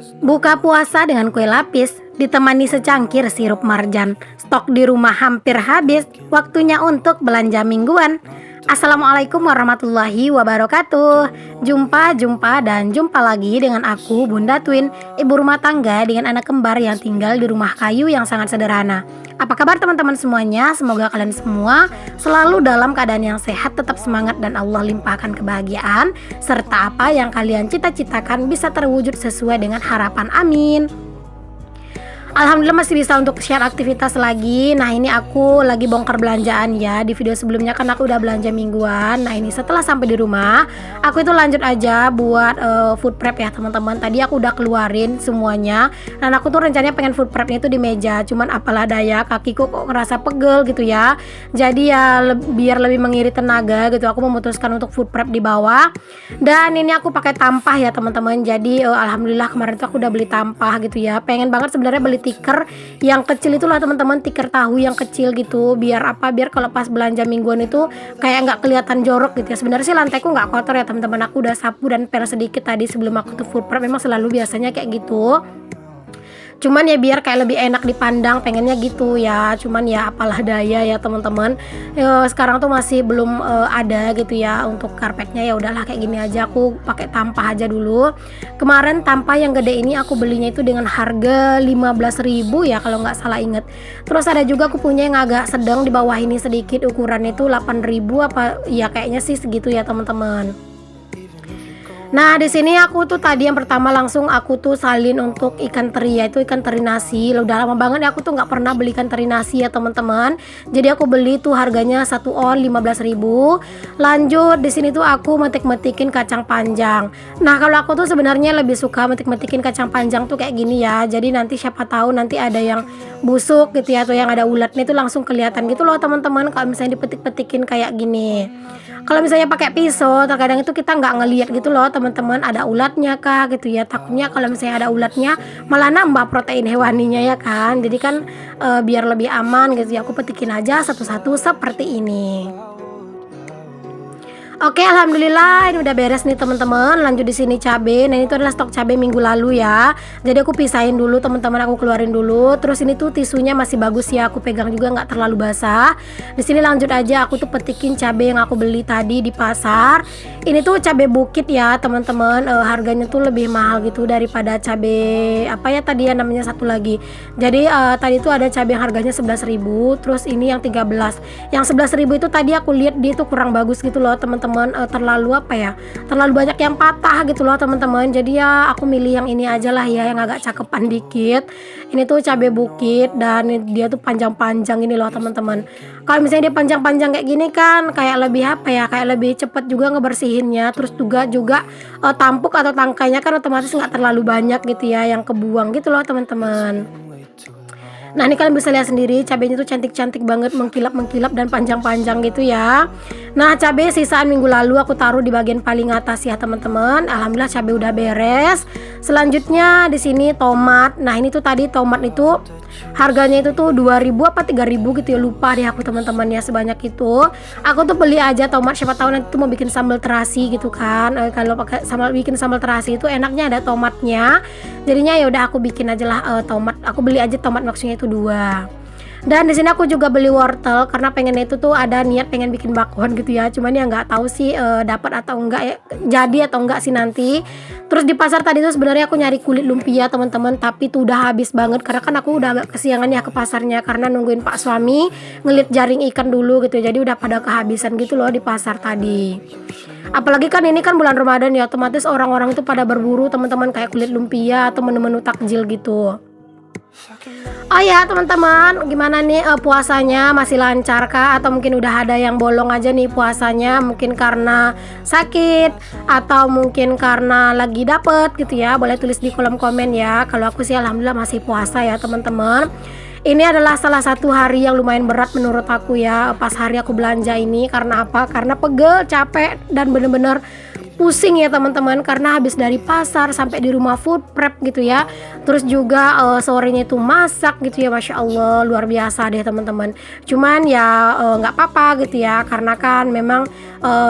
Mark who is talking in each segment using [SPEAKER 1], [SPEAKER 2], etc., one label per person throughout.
[SPEAKER 1] Buka puasa dengan kue lapis, ditemani secangkir sirup marjan. Stok di rumah hampir habis, waktunya untuk belanja mingguan. Assalamualaikum warahmatullahi wabarakatuh. Jumpa lagi dengan aku Bunda Twin, ibu rumah tangga dengan anak kembar yang tinggal di rumah kayu yang sangat sederhana. Apa kabar teman-teman semuanya? Semoga kalian semua selalu dalam keadaan yang sehat, tetap semangat dan Allah limpahkan kebahagiaan, serta apa yang kalian cita-citakan bisa terwujud sesuai dengan harapan. Amin. Alhamdulillah masih bisa untuk share aktivitas lagi. Nah, ini aku lagi bongkar belanjaan ya. Di video sebelumnya kan aku udah belanja mingguan. Nah, ini setelah sampai di rumah, aku itu lanjut aja buat food prep ya teman-teman. Tadi aku udah keluarin semuanya. Dan aku tuh rencananya pengen food prepnya itu di meja. Cuman apalah daya, kakiku kok ngerasa pegel gitu ya. Jadi ya biar lebih mengirit tenaga gitu, aku memutuskan untuk food prep di bawah. Dan ini aku pakai tampah ya teman-teman. Jadi alhamdulillah kemarin tuh aku udah beli tampah gitu ya. Pengen banget sebenarnya beli tiker yang kecil itulah teman-teman, tiker tahu yang kecil gitu, biar kalau pas belanja mingguan itu kayak nggak kelihatan jorok gitu ya. Sebenarnya sih lantaiku nggak kotor ya teman-teman, aku udah sapu dan pel sedikit tadi sebelum aku tuh food prep, memang selalu biasanya kayak gitu. Cuman ya biar kayak lebih enak dipandang, pengennya gitu ya. Cuman ya apalah daya ya teman-teman. Sekarang tuh masih belum ada gitu ya untuk karpetnya. Ya udahlah kayak gini aja, aku pakai tampah aja dulu. Kemarin tampah yang gede ini aku belinya itu dengan harga 15.000 ya kalau nggak salah inget. Terus ada juga aku punya yang agak sedang di bawah ini sedikit, ukuran itu 8.000 apa ya, kayaknya sih segitu ya teman-teman. Nah, di sini aku tuh tadi yang pertama langsung aku tuh salin untuk ikan teri, yaitu ikan teri nasi. Udah lama banget ya aku tuh nggak pernah beli ikan teri nasi ya teman-teman. Jadi aku beli tuh harganya 1 on 15.000. Lanjut di sini tuh aku metik-metikin kacang panjang. Nah, kalau aku tuh sebenarnya lebih suka metik-metikin kacang panjang tuh kayak gini ya. Jadi nanti siapa tahu nanti ada yang busuk gitu ya, atau yang ada ulatnya itu langsung kelihatan gitu loh teman-teman kalau misalnya dipetik-petikin kayak gini. Kalau misalnya pakai pisau terkadang itu kita nggak ngelihat gitu loh teman-teman, ada ulatnya kah gitu ya. Takutnya kalau misalnya ada ulatnya malah nambah protein hewaninya ya kan. Jadi kan biar lebih aman gitu ya, aku petikin aja satu-satu seperti ini. Oke, alhamdulillah ini udah beres nih teman-teman. Lanjut di sini cabe. Nah, ini tuh adalah stok cabe minggu lalu ya. Jadi aku pisahin dulu teman-teman, aku keluarin dulu. Terus ini tuh tisunya masih bagus ya, aku pegang juga nggak terlalu basah. Di sini lanjut aja aku tuh petikin cabe yang aku beli tadi di pasar. Ini tuh cabe bukit ya teman-teman. Harganya tuh lebih mahal gitu daripada cabe apa ya tadi ya namanya satu lagi. Jadi tadi tuh ada cabe yang harganya 11.000, terus ini yang 13. Yang 11.000 itu tadi aku lihat dia tuh kurang bagus gitu loh teman-teman. Terlalu apa ya, terlalu banyak yang patah gitu loh teman-teman. Jadi ya aku milih yang ini aja lah ya, yang agak cakepan dikit. Ini tuh cabai bukit dan dia tuh panjang-panjang ini loh teman-teman. Kalau misalnya dia panjang-panjang kayak gini kan kayak lebih apa ya, kayak lebih cepet juga ngebersihinnya. Terus juga tampuk atau tangkainya kan otomatis nggak terlalu banyak gitu ya yang kebuang gitu loh teman-teman. Nah, ini kalian bisa lihat sendiri cabenya tuh cantik-cantik banget, mengkilap-mengkilap dan panjang-panjang gitu ya. Nah, cabai sisaan minggu lalu aku taruh di bagian paling atas ya teman-teman. Alhamdulillah cabai udah beres. Selanjutnya di sini tomat. Nah, ini tuh tadi tomat itu harganya itu tuh 2.000 apa 3.000 gitu ya, lupa deh aku teman-teman ya, sebanyak itu. Aku tuh beli aja tomat, siapa tahu nanti tuh mau bikin sambal terasi gitu kan. Kalau pakai bikin sambal terasi itu enaknya ada tomatnya. Jadinya ya udah aku bikin aja lah tomat. Aku beli aja tomat, maksudnya itu 2. Dan di sini aku juga beli wortel karena pengen itu tuh ada niat pengen bikin bakwan gitu ya. Cuman ya nggak tahu sih dapat atau enggak ya, jadi atau enggak sih nanti. Terus di pasar tadi tuh sebenarnya aku nyari kulit lumpia teman-teman, tapi tuh udah habis banget karena kan aku udah agak kesiangan ya ke pasarnya karena nungguin Pak suami ngelit jaring ikan dulu gitu. Jadi udah pada kehabisan gitu loh di pasar tadi. Apalagi kan ini kan bulan Ramadan ya, otomatis orang-orang itu pada berburu teman-teman kayak kulit lumpia atau menu-menu takjil gitu. Oh ya teman-teman, gimana nih puasanya, masih lancar kah? Atau mungkin udah ada yang bolong aja nih puasanya, mungkin karena sakit atau mungkin karena lagi dapet gitu ya. Boleh tulis di kolom komen ya. Kalau aku sih alhamdulillah masih puasa ya teman-teman. Ini adalah salah satu hari yang lumayan berat menurut aku ya, pas hari aku belanja ini. Karena apa? Karena pegel, capek, dan bener-bener pusing ya teman-teman, karena habis dari pasar sampai di rumah food prep gitu ya. Terus juga sorenya itu masak gitu ya, Masya Allah luar biasa deh teman-teman. Cuman ya nggak apa-apa gitu ya, karena kan memang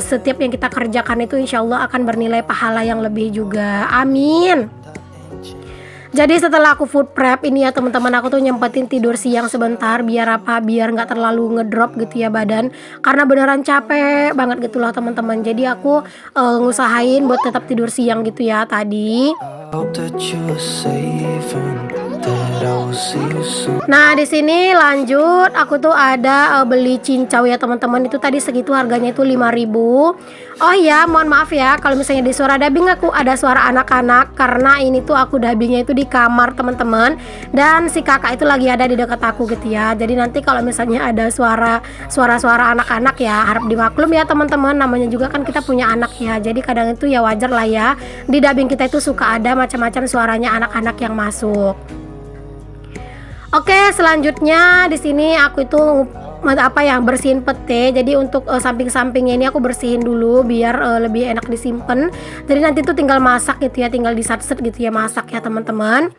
[SPEAKER 1] setiap yang kita kerjakan itu insya Allah akan bernilai pahala yang lebih juga, amin. Jadi setelah aku food prep ini ya teman-teman, aku tuh nyempetin tidur siang sebentar biar apa? Biar nggak terlalu ngedrop gitu ya badan. Karena beneran capek banget gitu loh teman-teman. Jadi aku ngusahain buat tetap tidur siang gitu ya tadi. Nah, di sini lanjut aku tuh ada beli cincau ya teman-teman. Itu tadi segitu harganya itu 5.000. Oh iya, mohon maaf ya kalau misalnya di suara dubbing aku ada suara anak-anak karena ini tuh aku dubbingnya itu di kamar teman-teman, dan si kakak itu lagi ada di dekat aku gitu ya. Jadi nanti kalau misalnya ada suara anak-anak ya harap dimaklum ya teman-teman, namanya juga kan kita punya anak ya. Jadi kadang itu ya wajar lah ya. Di dubbing kita itu suka ada macam-macam suaranya anak-anak yang masuk. Oke, selanjutnya di sini aku itu bersihin pete. Jadi untuk samping-sampingnya ini aku bersihin dulu biar lebih enak disimpan. Jadi nanti tuh tinggal masak gitu ya, tinggal disat-set gitu ya masak ya teman-teman.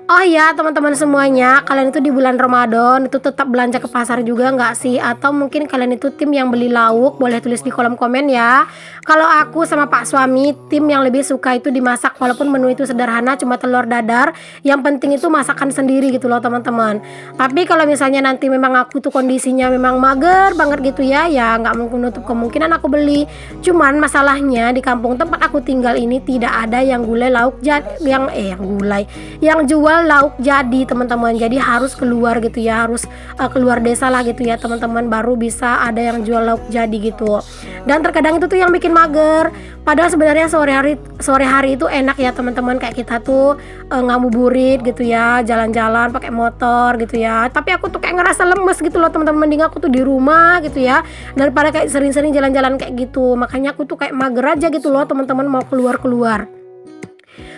[SPEAKER 1] Oh ya teman-teman semuanya, kalian itu di bulan Ramadan itu tetap belanja ke pasar juga nggak sih? Atau mungkin kalian itu tim yang beli lauk? Boleh tulis di kolom komen ya. Kalau aku sama Pak suami tim yang lebih suka itu dimasak, walaupun menu itu sederhana cuma telur dadar, yang penting itu masakan sendiri gitu loh teman-teman. Tapi kalau misalnya nanti memang aku tuh kondisinya memang mager banget gitu ya, ya nggak menutup kemungkinan aku beli. Cuman masalahnya di kampung tempat aku tinggal ini tidak ada yang gulai lauk yang jual lauk jadi teman-teman. Jadi harus keluar gitu ya, harus keluar desa lah gitu ya teman-teman, baru bisa ada yang jual lauk jadi gitu. Dan terkadang itu tuh yang bikin mager. Padahal sebenarnya sore hari itu enak ya teman-teman, kayak kita tuh ngabuburit gitu ya, jalan-jalan pakai motor gitu ya. Tapi aku tuh kayak ngerasa lemes gitu loh teman-teman, mending aku tuh di rumah gitu ya daripada kayak sering-sering jalan-jalan kayak gitu. Makanya aku tuh kayak mager aja gitu loh teman-teman, mau keluar-keluar.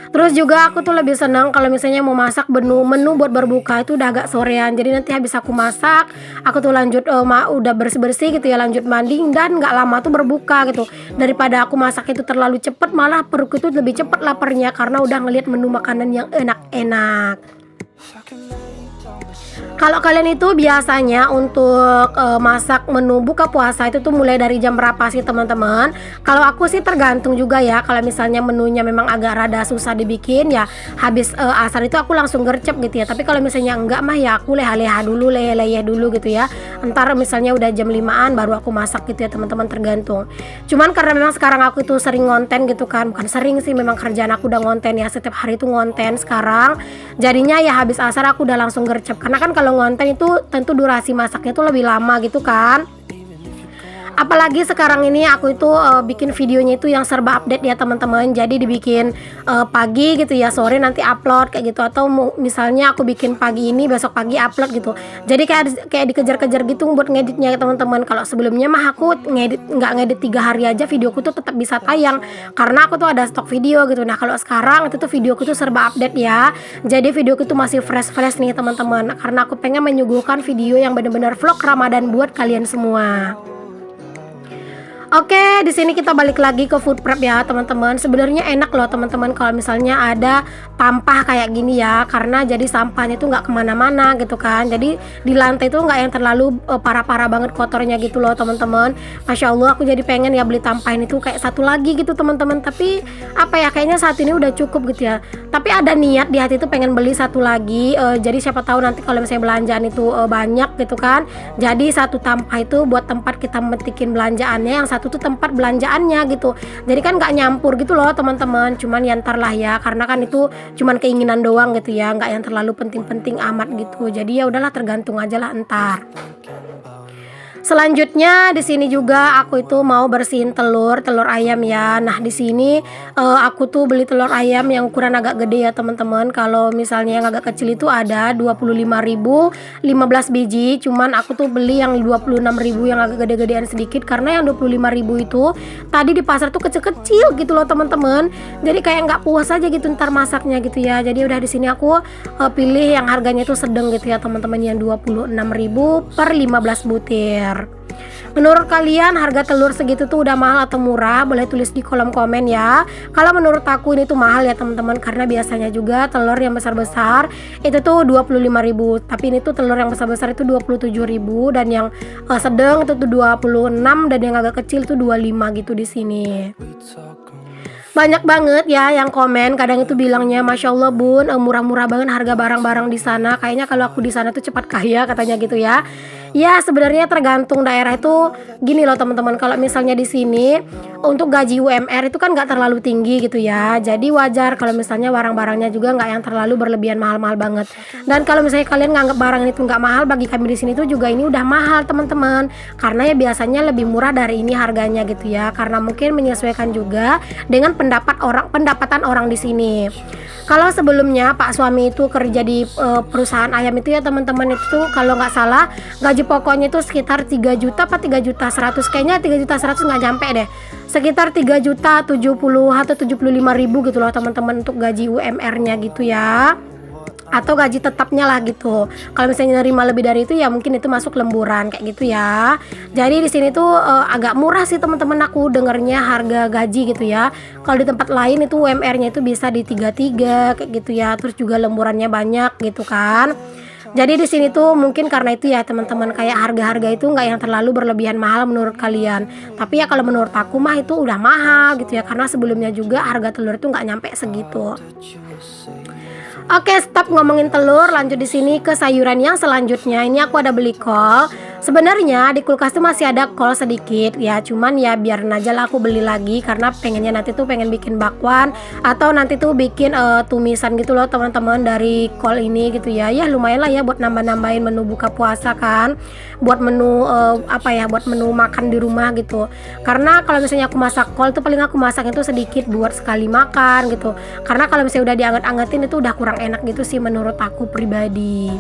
[SPEAKER 1] Terus juga aku tuh lebih senang kalau misalnya mau masak menu buat berbuka itu udah agak sorean. Jadi nanti habis aku masak, aku tuh lanjut udah bersih-bersih gitu ya, lanjut mandi dan nggak lama tuh berbuka gitu. Daripada aku masak itu terlalu cepet, malah perutku itu lebih cepet laparnya karena udah ngelihat menu makanan yang enak-enak. Kalau kalian itu biasanya untuk masak menu buka puasa itu tuh mulai dari jam berapa sih teman-teman? Kalau aku sih tergantung juga ya. Kalau misalnya menunya memang agak rada susah dibikin ya, habis asar itu aku langsung gercep gitu ya. Tapi kalau misalnya enggak mah ya aku leha-leha dulu, leyeh-leyeh dulu gitu ya. Entar misalnya udah jam 5-an baru aku masak gitu ya teman-teman, tergantung. Cuman karena memang sekarang aku itu sering ngonten gitu kan. Bukan sering sih, memang kerjaan aku udah ngonten ya, setiap hari itu ngonten sekarang. Jadinya ya habis asar aku udah langsung gercep. Karena kan kalau ngonten itu tentu durasi masaknya tuh lebih lama gitu kan. Apalagi sekarang ini aku itu bikin videonya itu yang serba update ya teman-teman. Jadi dibikin pagi gitu ya, sore nanti upload kayak gitu. Atau misalnya aku bikin pagi ini, besok pagi upload gitu. Jadi kayak dikejar-kejar gitu buat ngeditnya ya teman-teman. Kalau sebelumnya mah aku nggak ngedit 3 hari aja videoku tuh tetap bisa tayang karena aku tuh ada stok video gitu. Nah kalau sekarang itu tuh videoku tuh serba update ya. Jadi videoku tuh masih fresh nih teman-teman. Karena aku pengen menyuguhkan video yang benar-benar vlog Ramadan buat kalian semua. Oke, di sini kita balik lagi ke food prep ya teman-teman. Sebenarnya enak loh teman-teman kalau misalnya ada tampah kayak gini ya, karena jadi sampahnya tuh nggak kemana-mana gitu kan. Jadi di lantai tuh nggak yang terlalu parah-parah banget kotornya gitu loh teman-teman. Masya Allah, aku jadi pengen ya beli tampah ini tuh kayak satu lagi gitu teman-teman. Tapi apa ya, kayaknya saat ini udah cukup gitu ya. Tapi ada niat di hati tuh pengen beli satu lagi. Jadi siapa tahu nanti kalau misalnya belanjaan itu banyak gitu kan. Jadi satu tampah itu buat tempat kita metikin belanjaannya, yang satu tuh tempat belanjaannya gitu. Jadi kan nggak nyampur gitu loh teman-teman. Cuman ya ntar lah ya, karena kan itu cuman keinginan doang gitu ya, nggak yang terlalu penting-penting amat gitu. Jadi ya udahlah, tergantung aja lah ntar. Selanjutnya di sini juga aku itu mau bersihin telur ayam ya. Nah di sini aku tuh beli telur ayam yang ukuran agak gede ya teman-teman. Kalau misalnya yang agak kecil itu ada 25.000 15 biji. Cuman aku tuh beli yang 26.000 yang agak gede-gedean sedikit, karena yang 25.000 itu tadi di pasar tuh kecil-kecil gitu loh teman-teman. Jadi kayak nggak puas aja gitu ntar masaknya gitu ya. Jadi udah di sini aku pilih yang harganya tuh sedang gitu ya teman-teman, yang 26.000 per 15 butir. Menurut kalian harga telur segitu tuh udah mahal atau murah? Boleh tulis di kolom komen ya. Kalau menurut aku ini tuh mahal ya teman-teman, karena biasanya juga telur yang besar-besar itu tuh 25.000, tapi ini tuh telur yang besar-besar itu 27.000, dan yang sedang itu tuh 26, dan yang agak kecil tuh 25 gitu di sini. Banyak banget ya yang komen, kadang itu bilangnya, "Masya Allah Bun, murah-murah banget harga barang-barang di sana. Kayaknya kalau aku di sana tuh cepat kaya," katanya gitu ya. Ya sebenarnya tergantung daerah itu gini loh teman-teman, kalau misalnya di sini untuk gaji UMR itu kan nggak terlalu tinggi gitu ya. Jadi wajar kalau misalnya barang-barangnya juga nggak yang terlalu berlebihan mahal-mahal banget. Dan kalau misalnya kalian nganggap barang itu nggak mahal, bagi kami di sini tuh juga ini udah mahal teman-teman. Karena ya biasanya lebih murah dari ini harganya gitu ya. Karena mungkin menyesuaikan juga dengan pendapatan orang di sini. Kalau sebelumnya Pak suami itu kerja di perusahaan ayam itu ya teman-teman, itu kalau nggak salah gaji pokoknya itu sekitar 3 juta apa 3 juta 100, kayaknya 3 juta 100 nggak nyampe deh, sekitar 3 juta 70 atau 75 ribu gitu loh teman-teman untuk gaji UMR-nya gitu ya, atau gaji tetapnya lah gitu. Kalau misalnya nerima lebih dari itu ya mungkin itu masuk lemburan kayak gitu ya. Jadi di sini tuh agak murah sih teman-teman, aku dengernya harga gaji gitu ya. Kalau di tempat lain itu UMR-nya itu bisa di 33 kayak gitu ya. Terus juga lemburannya banyak gitu kan. Jadi di sini tuh mungkin karena itu ya teman-teman, kayak harga-harga itu nggak yang terlalu berlebihan mahal menurut kalian. Tapi ya kalau menurut aku mah itu udah mahal gitu ya, karena sebelumnya juga harga telur itu nggak nyampe segitu. Oke, stop ngomongin telur, lanjut di sini ke sayuran yang selanjutnya. Ini aku ada beli kol. Sebenarnya di kulkas tuh masih ada kol sedikit ya, cuman ya biarin aja lah aku beli lagi karena pengennya nanti tuh pengen bikin bakwan atau nanti tuh bikin tumisan gitu loh teman-teman dari kol ini gitu ya. Ya lumayan lah ya buat nambah-nambahin menu buka puasa kan. Buat menu buat menu makan di rumah gitu. Karena kalau misalnya aku masak kol tuh paling aku masak itu sedikit buat sekali makan gitu. Karena kalau misalnya udah dianget-angetin itu udah kurang enak gitu sih menurut aku pribadi.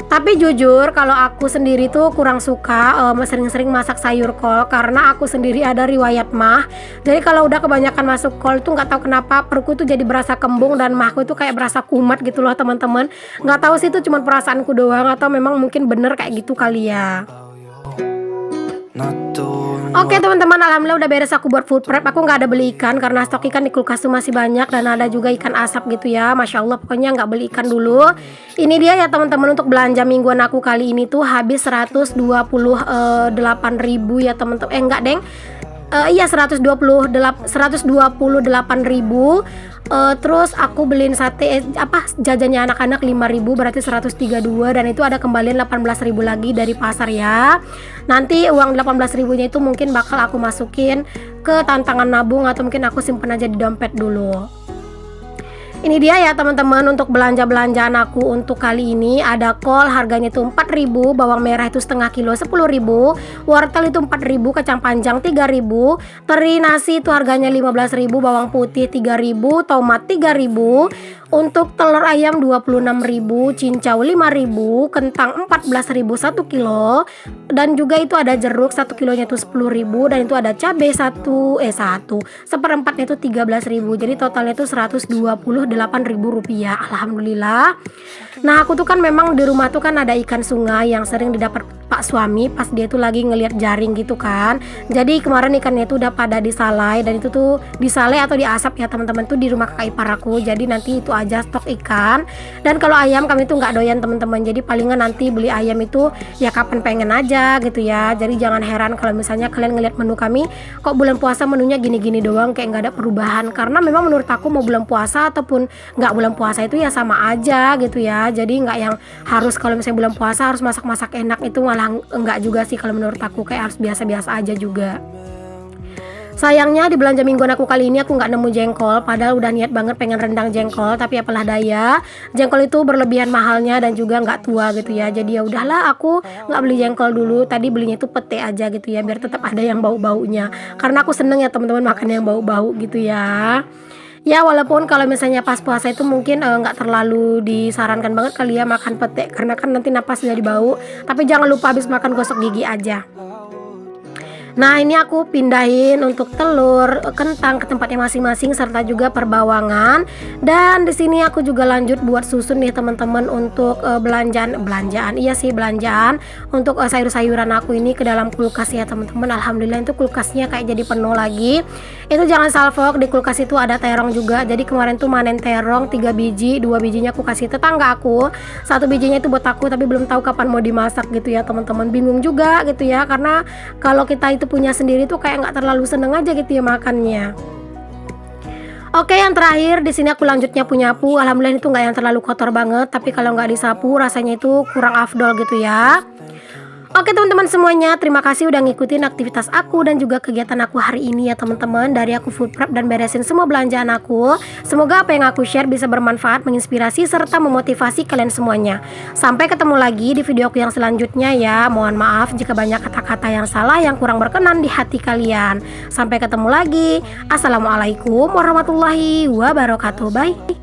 [SPEAKER 1] Tapi jujur kalau aku sendiri tuh kurang suka sering-sering masak sayur kol, karena aku sendiri ada riwayat mah. Jadi kalau udah kebanyakan masuk kol tuh nggak tahu kenapa perutku tuh jadi berasa kembung dan mahku itu kayak berasa kumat gitu loh teman-teman. Nggak tahu sih itu cuma perasaanku doang atau memang mungkin bener kayak gitu kali ya. Oke teman-teman, alhamdulillah udah beres aku buat food prep. Aku nggak ada beli ikan karena stok ikan di kulkas tuh masih banyak, dan ada juga ikan asap gitu ya. Masya Allah, pokoknya nggak beli ikan dulu. Ini dia ya teman-teman, untuk belanja mingguan aku kali ini tuh habis 128.000 ya teman-teman. Enggak deng, iya 128.000. Terus aku beliin sate jajannya anak-anak 5.000, berarti 132, dan itu ada kembalian 18.000 lagi dari pasar ya. Nanti uang 18.000 nya itu mungkin bakal aku masukin ke tantangan nabung atau mungkin aku simpen aja di dompet dulu. Ini dia ya teman-teman untuk belanja-belanjaan aku untuk kali ini. Ada kol harganya itu 4.000, bawang merah itu setengah kilo 10.000, wortel itu 4.000, kacang panjang 3.000, teri nasi itu harganya 15.000, bawang putih 3.000, tomat 3.000, untuk telur ayam 26.000, cincau 5.000, kentang 14.000 1 kilo, dan juga itu ada jeruk 1 kilonya itu 10.000, dan itu ada cabai 1/4 itu 13.000. Jadi totalnya itu 128.000 rupiah. Alhamdulillah. Nah aku tuh kan memang di rumah tuh kan ada ikan sungai yang sering didapat Pak suami pas dia tuh lagi ngelihat jaring gitu kan. Jadi kemarin ikannya itu udah pada disalai, dan itu tuh disalai atau diasap ya teman-teman tuh di rumah kakak ipar aku. Jadi nanti itu aja stok ikan. Dan kalau ayam kami tuh nggak doyan teman-teman. Jadi palingan nanti beli ayam itu ya kapan pengen aja gitu ya. Jadi jangan heran kalau misalnya kalian ngelihat menu kami kok bulan puasa menunya gini-gini doang, kayak nggak ada perubahan. Karena memang menurut aku mau bulan puasa ataupun nggak bulan puasa itu ya sama aja gitu ya. Jadi nggak yang harus kalau misalnya bulan puasa harus masak-masak enak, itu malah enggak juga sih kalau menurut aku, kayak harus biasa-biasa aja juga. Sayangnya di belanja mingguan aku kali ini aku nggak nemu jengkol, padahal udah niat banget pengen rendang jengkol, tapi apalah daya, jengkol itu berlebihan mahalnya dan juga nggak tua gitu ya. Jadi ya udahlah aku nggak beli jengkol dulu, tadi belinya itu pete aja gitu ya, biar tetap ada yang bau-baunya, karena aku seneng ya teman-teman makan yang bau-bau gitu ya. Ya walaupun kalau misalnya pas puasa itu mungkin nggak terlalu disarankan banget kali ya makan pete, karena kan nanti napas jadi bau. Tapi jangan lupa habis makan gosok gigi aja. Nah ini aku pindahin untuk telur, kentang ke tempatnya masing-masing serta juga perbawangan. Dan di sini aku juga lanjut buat susun nih teman-teman untuk belanjaan. Iya sih belanjaan untuk sayur-sayuran aku ini ke dalam kulkas ya teman-teman. Alhamdulillah itu kulkasnya kayak jadi penuh lagi. Itu jangan salfok, di kulkas itu ada terong juga. Jadi kemarin tuh manen terong 3 biji, 2 bijinya aku kasih tetangga aku, 1 bijinya itu buat aku, tapi belum tahu kapan mau dimasak gitu ya teman-teman. Bingung juga gitu ya, karena kalau kita itu punya sendiri tuh kayak nggak terlalu seneng aja gitu ya makannya. Oke, yang terakhir di sini aku lanjut nyapu-nyapu. Alhamdulillah itu nggak yang terlalu kotor banget, tapi kalau nggak disapu rasanya itu kurang afdol gitu ya. Oke teman-teman semuanya, terima kasih udah ngikutin aktivitas aku dan juga kegiatan aku hari ini ya teman-teman. Dari aku food prep dan beresin semua belanjaan aku. Semoga apa yang aku share bisa bermanfaat, menginspirasi, serta memotivasi kalian semuanya. Sampai ketemu lagi di video aku yang selanjutnya ya. Mohon maaf jika banyak kata-kata yang salah yang kurang berkenan di hati kalian. Sampai ketemu lagi. Assalamualaikum warahmatullahi wabarakatuh. Bye.